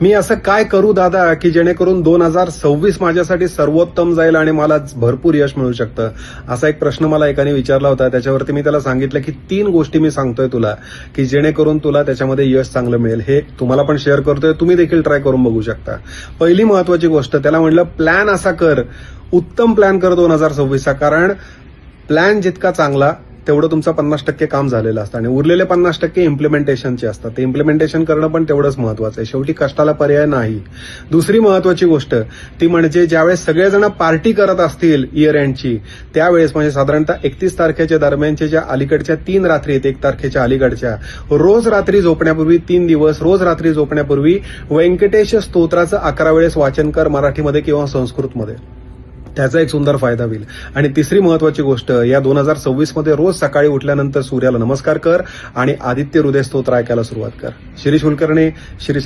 मी असं काय करू दादा की जेणेकरून 2026 माझ्यासाठी सर्वोत्तम जाईल आणि मला भरपूर यश मिळू शकतं, असा एक प्रश्न मला एकाने विचारला होता. त्याच्यावरती मी त्याला सांगितलं की 3 गोष्टी मी सांगतोय तुला की जेणेकरून तुला त्याच्यामध्ये यश चांगलं मिळेल. हे तुम्हाला पण शेअर करतोय, तुम्ही देखील ट्राय करून बघू शकता. पहिली महत्वाची गोष्ट, त्याला म्हणलं प्लॅन असा कर, उत्तम प्लॅन कर 2026चा, कारण प्लॅन जितका चांगला तेवढं तुमचं 50% काम झालेलं असतं आणि उरलेले 50% इम्प्लिमेंटेशनचे असतात. ते इम्प्लिमेंटेशन करणं पण तेवढंच महत्वाचं आहे. शेवटी कष्टाला पर्याय नाही. दुसरी महत्वाची गोष्ट ती म्हणजे ज्यावेळेस सगळेजण पार्टी करत असतील इयर एंडची, त्यावेळेस म्हणजे साधारणतः 31 तारखेच्या दरम्यानच्या ज्या अलीकडच्या 3 रात्री आहेत, 1 तारखेच्या अलीकडच्या, रोज रात्री झोपण्यापूर्वी 3 दिवस रोज रात्री झोपण्यापूर्वी व्यंकटेश स्तोत्राचं 11 वेळेस वाचन कर, मराठीमध्ये किंवा संस्कृतमध्ये. त्याचा एक सुंदर फायदा होईल. आणि तिसरी महत्वाची गोष्ट, या 2026 मध्ये रोज सकाळी उठल्यानंतर सूर्याला नमस्कार कर आणि आदित्य हृदय स्तोत्र ऐकायला सुरुवात कर. शिरीष कुलकर्णी, श्री